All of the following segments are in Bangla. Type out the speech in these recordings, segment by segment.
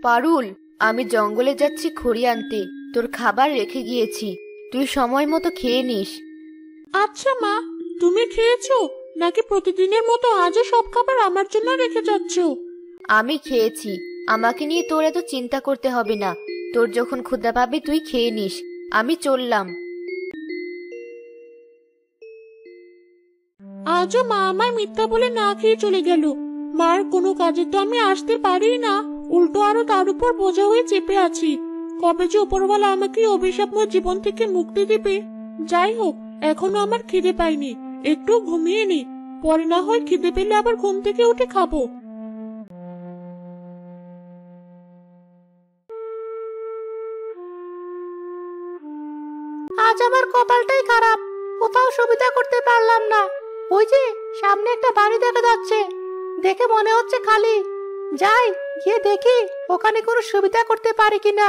পারুল, আমি জঙ্গলে যাচ্ছি খড়ি আনতে। তোর খাবার রেখে গিয়েছি, তুই সময় মতো খেয়ে নিস। আচ্ছা মা, তুমি খেয়েছো নাকি প্রতিদিনের মতো আজও সব খাবার আমার জন্য রেখে যাচ্ছ? আমি খেয়েছি, আমাকে নিয়ে তোর এত চিন্তা করতে হবে না। তোর যখন ক্ষুধা পাবে তুই খেয়ে নিস। আমি চললাম। আজও মা আমায় মিথ্যা বলে না খেয়ে চলে গেল। মার কোনো কাজে তো আমি আসতে পারি না, উল্টো আরো তার উপর বোঝা হয়ে চেপে আছি। কবে যে উপরওয়ালা আমাকে অভিশাপময় জীবন থেকে মুক্তি দিবে। যাই হোক, এখনো আমার খিদে পাইনি, একটু ঘুমিয়ে নি, পরে না হয় খিদে পেলে আবার ঘুম থেকে উঠে খাবো। আজ আমার কপালটাই খারাপ, কোথাও সুবিধা করতে পারলাম না। ওই যে সামনে একটা বাড়ি দেখা যাচ্ছে, দেখে মনে হচ্ছে খালি। যাই, গিয়ে দেখি ওখানে কোনো সুবিধা করতে পারি কিনা।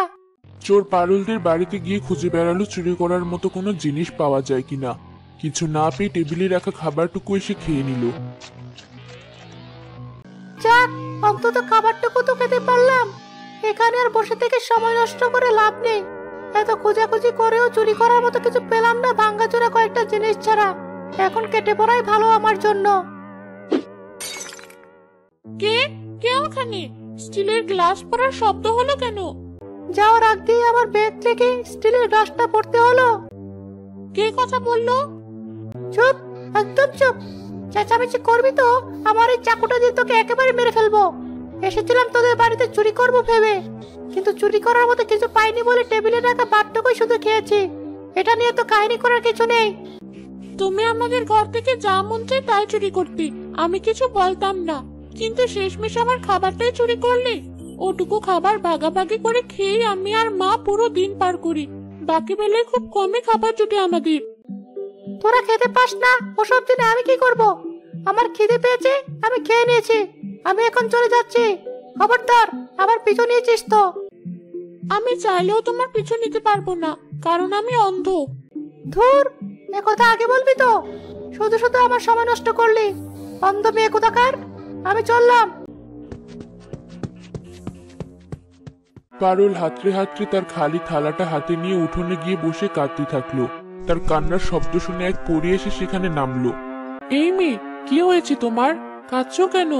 চোর পারুলদের বাড়িতে গিয়ে খুঁজে বেড়ালো চুরি করার মতো কোনো জিনিস পাওয়া যায় কিনা। কিছু না পেয়ে টেবিলে রাখা খাবারটুকু এসে খেয়ে নিল। যাক, অন্তত খাবারটুকু তো খেতে পারলাম। এখানে আর বসে থেকে সময় নষ্ট করে লাভ নেই। এত খোঁজাখুঁজি করেও চুরি করার মতো কিছু পেলাম না ভাঙ্গাচোরা কয়েকটা জিনিস ছাড়া। এখন কেটে পড়াই ভালো আমার জন্য। কে কে ওখানে? স্টিলের গ্লাস পড়ার শব্দ হলো কেন? যাওয়ার আগ দিয়ে আমার ব্যাগ থেকে স্টিলের গ্লাসটা পড়তে হলো। কে কথা বললো? চুপ, একদম চুপ। চেঁচামেচি করবি তো আমার এই চাকুটা দিয়ে তোকে একেবারে মেরে ফেলবো। এসেছিলাম তোদের বাড়িতে চুরি করবো ভেবে, কিন্তু চুরি করার মতো কিছু পাইনি বলে টেবিলে রাখা ভাতটুকুই শুধু খেয়েছি। এটা নিয়ে তো কাহিনী করার কিছু নেই। তুমি আমাদের ঘর থেকে যা মন চায় তাই চুরি করতে, আমি কিছু বলতাম না। কিন্তু শেষমেশ আমার খাবারটাই চুরি করলে। ওটুকু খাবার ভাগাভাগি করে খেয়ে আমি আর মা পুরো দিন পার করি। বাকি বেলায় খুব কমই খাবার জুটে আমাদের। তোরা খেতে পাস না, ওসব দিনে আমি কি করব? আমার খিদে পেয়েছে, আমি খেয়ে নিয়েছি। আমি এখন চলে যাচ্ছি। খবরদার আমার পিছু নিয়েছিস তো। আমি চাইলেও তোমার পিছু নিতে পারবো না, কারণ আমি অন্ধ। ধুর, এ কথা আগে বলবি তো। শুধু শুধু আমার সময় নষ্ট করলি, অন্ধ মেয়ে কোথাকার। আমি চললাম। পারুল হাতড়ে হাতড়ে তার খালি থালাটা হাতে নিয়ে উঠোনে গিয়ে বসে কাঁদতে থাকলো। তার কান্নার শব্দ শুনে এক পরী এসে সেখানে নামলো। এই মেয়ে, কি হয়েছে তোমার? কাঁদছো কেন?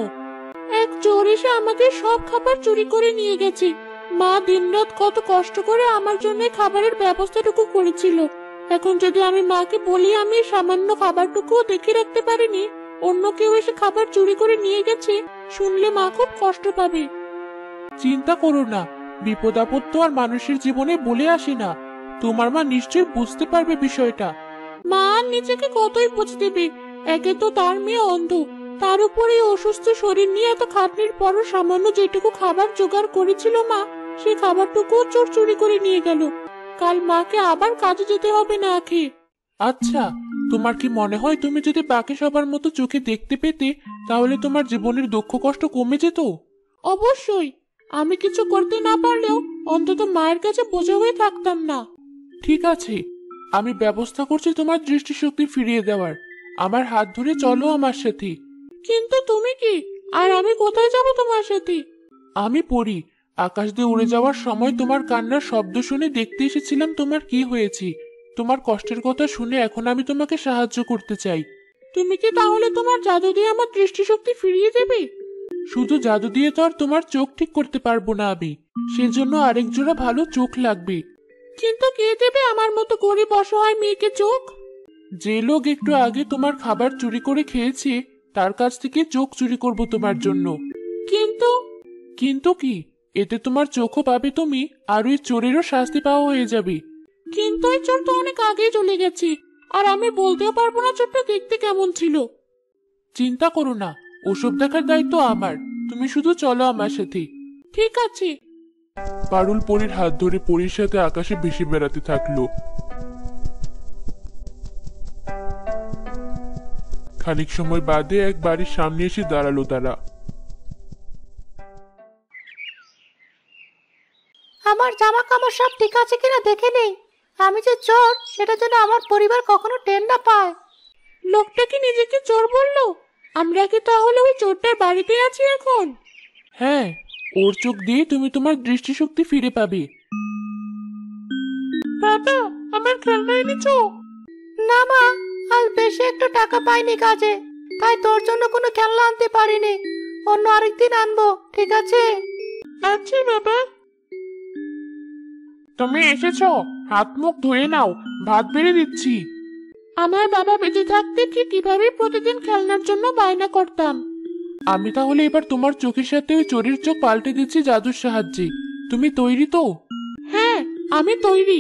এক চোর এসে আমাদের সব খাবার চুরি করে নিয়ে গেছে। মা দিনরাত কত কষ্ট করে আমার জন্য খাবারের ব্যবস্থাটুকু করেছিল। এখন যদি আমি মাকে বলি আমি সামান্য খাবারটুকুও দেখে রাখতে পারিনি, অন্য কেউ এসে খাবার চুরি করে নিয়ে গেছে, শুনলে মা খুব কষ্ট পাবে। চিন্তা করো না, বিপদ আপদ তো আর মানুষের জীবনে বলে আসে না। তোমার মা নিশ্চয়ই বুঝতে পারবে বিষয়টা। মা নিজেকে কতই বুঝে দেবে। একে তো তার মেয়ে অন্ধ, তার উপরে অসুস্থ শরীর নিয়ে এত খাটনির পরও সামান্য যেটুকু খাবার জোগাড় করেছিল মা, সেই খাবারটুকু চোর চুরি করে নিয়ে গেল। কাল মাকে আবার কাজে যেতে হবে না খেয়ে। আচ্ছা, তোমার কি মনে হয় তুমি যদি বাকি সবার মতো চোখে দেখতে পেতে, তাহলে তোমার জীবনের দুঃখ কষ্ট কমে যেত? অবশ্যই। আমি কিছু করতে না পারলেও অন্তত মায়ের কাছে বোঝা হয়ে থাকতাম না। ঠিক আছে, আমি ব্যবস্থা করছি তোমার দৃষ্টিশক্তি ফিরিয়ে দেওয়ার। আমার হাত ধরে চলো আমার সাথে। কিন্তু তুমি কি, আর আমি কোথায় যাব তোমার সাথে? আমি পড়ি, আকাশ দিয়ে উড়ে যাওয়ার সময় তোমার কান্নার শব্দ শুনে দেখতে এসেছিলাম তোমার কি হয়েছে। তোমার কষ্টের কথা শুনে এখন আমি তোমাকে সাহায্য করতে চাই। তুমি কি তাহলে তোমার জাদু দিয়ে আমার দৃষ্টিশক্তি ফিরিয়ে দেবে? শুধু জাদু দিয়ে তো আর তোমার চোখ ঠিক করতে পারবো না আমি, সেজন্য আরেক জোড়া ভালো চোখ লাগবে। কিন্তু কে দেবে আমার মতো গরিব অসহায় মেয়েকে চোখ? যে লোক একটু আগে তোমার খাবার চুরি করে খেয়েছে, তার কাছ থেকে চোখ চুরি করব তোমার জন্য। কিন্তু কিন্তু কি, এতে তোমার চোখও পাবে তুমি, আর ওই চোরেরও শাস্তি পাওয়া হয়ে যাবে। কিন্তু ওই চোর তো অনেক আগেই চলে গেছে, আর আমি বলতেও পারবো না চোরটা দেখতে কেমন ছিল। চিন্তা করো না, ওসব দেখার দায়িত্ব আমার। তুমি শুধু চলো আমার সাথে। ঠিক আছে। পারুল পরীর হাত ধরে পরীর সাথে আকাশে ভেসে বেড়াতে থাকলো। খানিক সময় বাদে এক বাড়ির সামনে এসে দাঁড়ালো তারা। আমার জামা কাপড় সব ঠিক আছে কিনা দেখে নেই। আমি যে চোর সেটা যেন আমার পরিবার কখনো টের না পায়। লোকটা কি নিজেকে চোর বললো? আমরা কি তাহলে ওই চোরটার বাড়িতে আছি এখন? হ্যাঁ, ওর চোখ দিয়ে তুমি তোমার দৃষ্টিশক্তি ফিরে পাবে। বাবা, আমার খেলনা এনেছো? না মা, আজ বেশি একটু টাকা পাইনি কাজে, তাই তোর জন্য কোনো খেলনা আনতে পারিনি। অন্য আরেকদিন আনবো, ঠিক আছে? আচ্ছা বাবা। তুমি এসেছো, হাত মুখ ধুয়ে নাও, ভাত বেড়ে দিচ্ছি। আমার বাবা বেঁচে থাকতে ঠিক কিভাবে প্রতিদিন খেলনার জন্য বায়না করতাম। আমি তাহলে এবার তোমার চোখের সাথে ওই চোরের চোখ পাল্টে দিচ্ছি জাদুর সাহায্যে। তুমি তৈরি তো? হ্যাঁ, আমি তৈরি।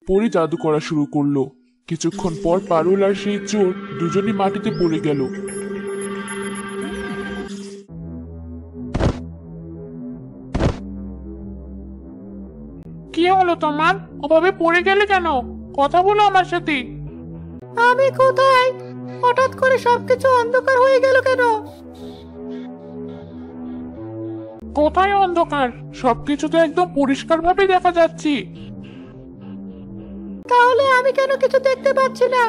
পরি জাদু করা শুরু করলো। কিছুক্ষণ পর পারুল আর সেই চোর দুজনই মাটিতে পড়ে গেল। কি হলো তোমার? ওভাবে পড়ে গেলে কেন? কথা বলো আমার সাথে। আমি কোথায়? হঠাৎ করে সবকিছু অন্ধকার হয়ে গেল কেন? কোথায় অন্ধকার? সবকিছু তো একদম পরিষ্কার ভাবে দেখা যাচ্ছে। তাহলে আমি কেন কিছু দেখতে পাচ্ছি না?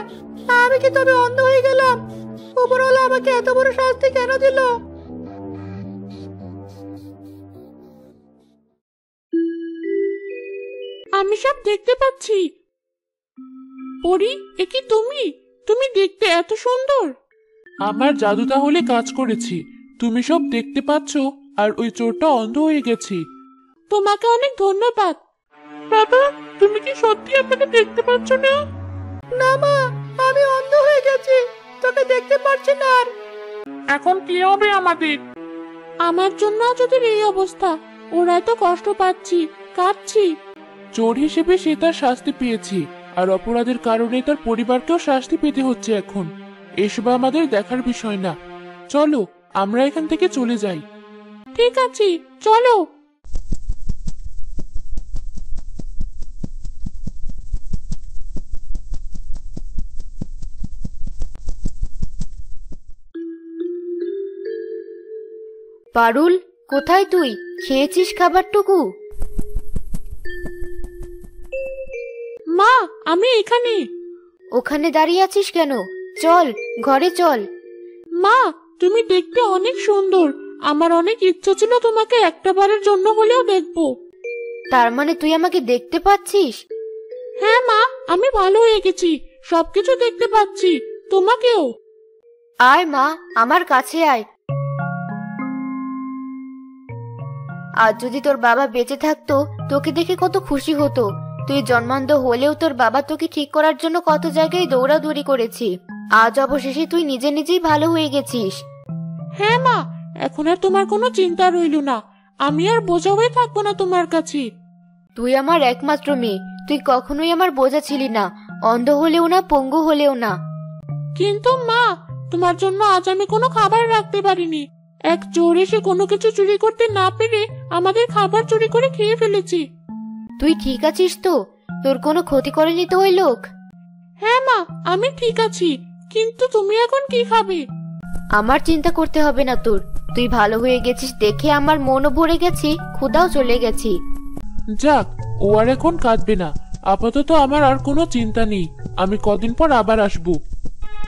আমি কি তবে অন্ধ হয়ে গেলাম? উপরওয়ালা আমাকে এত বড় শাস্তি কেন দিল? আমি সব দেখতে পাচ্ছি। পরি, এ কি তুমি? তুমি দেখতে এত সুন্দর। আমার জাদু তাহলে কাজ করেছি। তুমি সব দেখতে পাচ্ছ আর ওই চোরটা অন্ধ হয়ে গেছে। তোমাকে অনেক ধন্যবাদ। বাবা, তুমি কি সত্যি আমাকে দেখতে পাচ্ছ না? না মা, আমি অন্ধ হয়ে গেছি, তোকে দেখতে পাচ্ছি না আর। এখন কি হবে আমাদের? আমার জন্য যদি এই অবস্থা, ওরা তো কষ্ট পাচ্ছি, কাঁদছি। চোর হিসেবে সে তার শাস্তি পেয়েছে, আর অপরাধের কারণে তার পরিবারকেও শাস্তি পেতে হচ্ছে এখন। এসব আমাদের দেখার বিষয় না। চলো আমরা এখান থেকে চলে যাই। ঠিক আছে, চলো। পারুল, কোথায় তুই? খেয়েছিস খাবারটুকু? মা, আমি এখানে। ওখানে দাঁড়িয়ে আছিস কেন? চল, ঘরে চল। মা, তুমি দেখতে অনেক সুন্দর। আমার অনেক ইচ্ছা ছিল তোমাকে একটা বারের জন্য হলেও দেখবো। তার মানে তুই আমাকে দেখতে পাচ্ছিস? হ্যাঁ মা, আমি ভালো হয়ে গেছি, সবকিছু দেখতে পাচ্ছি, তোমাকেও। আয় মা, আমার কাছে আয়। আজ যদি তোর বাবা বেঁচে থাকতো, তোকে দেখে কত খুশি হতো। তুই জন্মান্ধ হলেও তোর বাবা তোকে ঠিক করার জন্য কত জায়গায় দৌড়াদৌড়ি করেছি। আজ অবশেষে তুই নিজে নিজেই ভালো হয়ে গেছিস। হ্যাঁ মা, এখন আর তোমার কোনো চিন্তা রইল না। আমি আর বোঝা হয়ে থাকবো না তোমার কাছে। তুই আমার একমাত্র মেয়ে, তুই কখনোই আমার বোঝা ছিলি না, অন্ধ হলেও না, পঙ্গু হলেও না। কিন্তু মা, তোমার জন্য আজ আমি কোনো খাবার রাখতে পারিনি। এক চোর এসে কোনো কিছু চুরি করতে না পেরে আমাদের খাবার চুরি করে খেয়ে ফেলেছি। তুই ঠিক আছিস তো? তোর কোনো ক্ষতি করেনি তো ওই লোক? হ্যাঁ মা, আমি ঠিক আছি, কিন্তু তুমি এখন কি খাবে? আমার চিন্তা করতে হবে না তোর। তুই ভালো হয়ে গেছিস দেখে আমার মনও ভরে গেছি, ক্ষুধাও চলে গেছি। যাক, ও আর এখন কাঁদবে না। আপাতত আমার আর কোনো চিন্তা নেই। আমি কদিন পর আবার আসবো।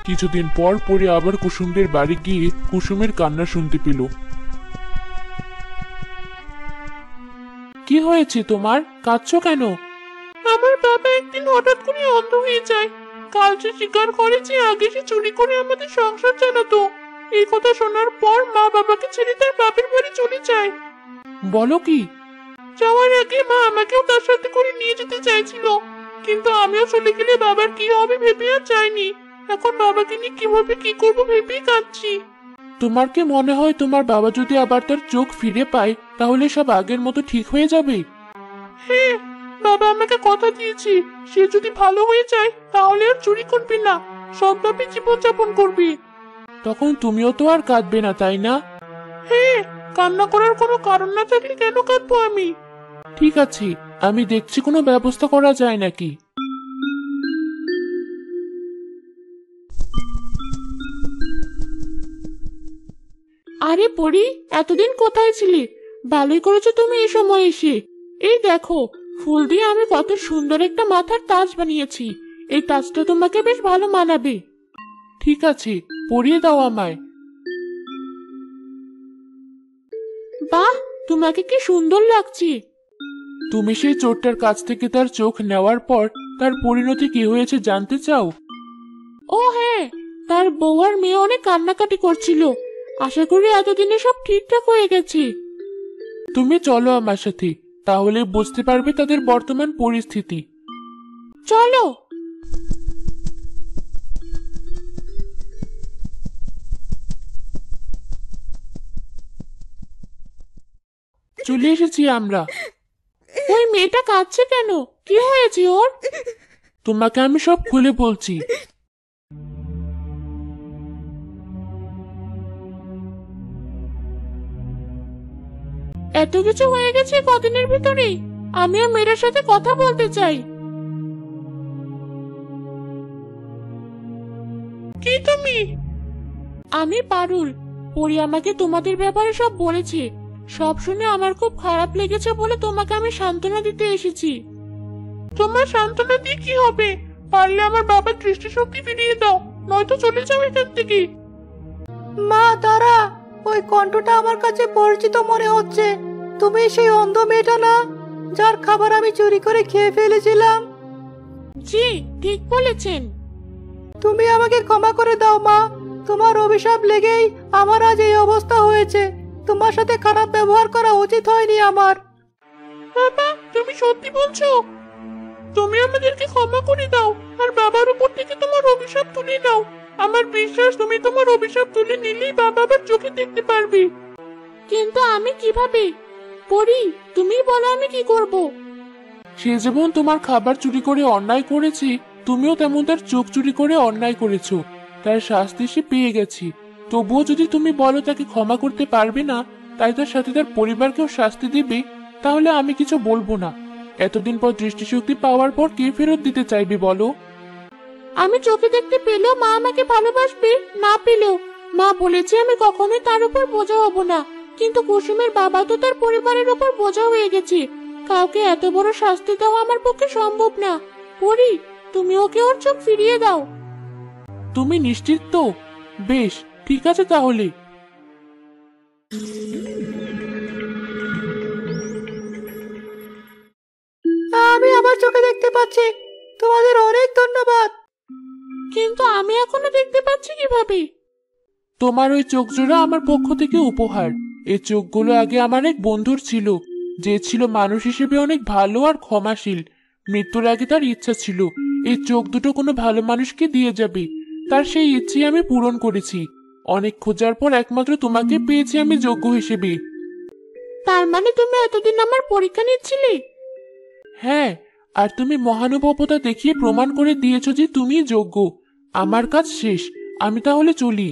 কিছুদিন পর পরি আবার কুসুমদের বাড়ি গিয়ে কুসুমের কান্না শুনতে পেল। কি হয়েছে তোমার? কাঁদছো কেন? আমার বাবা একদিন হঠাৎ করে অন্ধ হয়ে যায়। কাল সে স্বীকার করেছে আগে সে চুরি করে আমাদের সংসার চালাতো। এই কথা শোনার পর মা বাবাকে ছেড়ে তার বাপের বাড়ি চলে যায়। বলো কি? যাওয়ার আগে মা আমাকেও তার সাথে করে নিয়ে যেতে চাইছিল, কিন্তু আমিও চলে গেলে বাবার কি হবে ভেবে আর যাইনি। এখন বাবাকে নিয়ে কিভাবে কি করবো ভেবেই কাঁদছি। তোমার কি মনে হয় তোমার বাবা যদি আবার তার চোখ ফিরে পায় তাহলে সব আগের মতো ঠিক হয়ে যাবে? হ্যাঁ, বাবা আমাকে কথা দিয়েছে, সে যদি ভালো হয়ে যায় তাহলে আর চুরি করবি না, সৎভাবে জীবনযাপন করবি। তখন তুমিও তো আর কাঁদবে না, তাই না? হ্যাঁ, কান্না করার কোনো কারণ না থাকলে কেন কাঁদবো আমি? ঠিক আছে, আমি দেখছি কোনো ব্যবস্থা করা যায় নাকি। আরে পরি, এতদিন কোথায় ছিলে? ভালোই করেছো তুমি এই সময় এসে। এই দেখো, ফুল দিয়ে আমি কত সুন্দর একটা মাথার তাজ বানিয়েছি। এই তাজটা তোমাকে বেশ ভালো মানাবে। ঠিক আছে, পরিয়ে দাও আমায়। বাহ, তোমাকে কি সুন্দর লাগছে। তুমি সেই চোরটার কাছ থেকে তার চোখ নেওয়ার পর তার পরিণতি কি হয়েছে জানতে চাও? ও হ্যাঁ, তার বউ আর মেয়ে অনেক কান্নাকাটি করছিল। আশা করি এতদিনে সব ঠিকঠাক হয়ে গেছে। তুমি চলো আমার সাথে, তাহলে বুঝতে পারবে তাদের বর্তমান পরিস্থিতি। চলো। চলে এসেছি আমরা। ওই মেয়েটা কাঁদছে কেন? কি হয়েছে ওর? তোমাকে আমি সব খুলে বলছি। এত কিছু হয়ে গেছে কদিনের ভিতরে। আমিও মেয়েটার সাথে কথা বলতে চাই। কি তুমি? আমি পারুল। পরি আমাকে তোমাদের ব্যাপারে সব বলেছে। সব শুনে আমার খুব খারাপ লেগেছে বলে তোমাকে আমি সান্ত্বনা দিতে এসেছি। তোমার সান্ত্বনা দিয়ে কি হবে? পারলে আমার বাবার দৃষ্টিশক্তি ফিরিয়ে দাও, নয়তো চলে যাও এখান থেকে। মা দাঁড়া, ওই কণ্ঠটা আমার কাছে পরিচিত মনে হচ্ছে। তুমি সেই অন্ধ মেয়েটা না, যার খাবার আমি চুরি করে খেয়ে ফেলেছিলাম? জি, ঠিক বলেছেন। তুমি আমাকে ক্ষমা করে দাও মা। তোমার অভিশাপ লেগেই আমার আজ এই অবস্থা হয়েছে। তোমার সাথে খারাপ ব্যবহার করা উচিত হয়নি আমার। বাবা, তুমি সত্যি বলছো? তুমি আমাদেরকে ক্ষমা করে দাও আর বাবার উপর থেকে তোমার অভিশাপ তুলে নাও। আমার বিশ্বাস তুমি তোমার অভিশাপ তুলে নিলেই বাবা আবার চোখে দেখতে পারবে। কিন্তু আমি কিভাবে? পরি, তুমি বলো আমি কি করব? সে যেমন তোমার খাবার চুরি করে অন্যায় করেছে, তুমিও তেমন তার চোখ চুরি করে অন্যায় করেছো। তার শাস্তি সে পেয়ে গেছে। তবুও যদি তুমি বলো তাকে ক্ষমা করতে পারবে না, তাই তার সাথে তার পরিবারকেও শাস্তি দিবে, তাহলে আমি কিছু বলবো না। এতদিন পর দৃষ্টিশক্তি পাওয়ার পর কে ফেরত দিতে চাইবে বলো? আমি চোখে দেখতে পেলেও মা আমাকে ভালোবাসবে, না পেলেও। মা বলেছে আমি কখনোই তার উপর বোঝা হব না। কিন্তু কুসুমের বাবা তো তার পরিবারের উপর বোঝা হয়ে গেছে। কাউকে এত বড় শাস্তি দেওয়া আমার পক্ষে সম্ভব না। পরি, তুমি ওকে ওর চোখ ফিরিয়ে দাও। তুমি নিশ্চিত তো? বেশ, ঠিক আছে তাহলে। আমি আমার চোখে দেখতে পাচ্ছি। তোমাদের অনেক ধন্যবাদ। কিন্তু আমি এখনো দেখতে পাচ্ছি কিভাবে? তোমার ওই চোখ জোড়া আমার পক্ষ থেকে উপহার। এই চোখগুলো আগে আমার এক বন্ধুর ছিল, যে ছিল মানুষ হিসেবে অনেক ভালো আর ক্ষমাশীল। মৃত্যুর আগে তার ইচ্ছা ছিল এই চোখ দুটো কোনো ভালো মানুষকে দিয়ে যাবে। তার সেই ইচ্ছে আমি পূরণ করেছি। অনেক খোঁজার পর একমাত্র তোমাকে পেয়েছি আমি যোগ্য হিসেবে। তার মানে তুমি এতদিন আমার পরীক্ষা নিচ্ছিলে? হ্যাঁ, আর তুমি মহানুভবতা দেখিয়ে প্রমাণ করে দিয়েছো যে তুমি যোগ্য। আমার কাজ শেষ, আমি তাহলে চলি।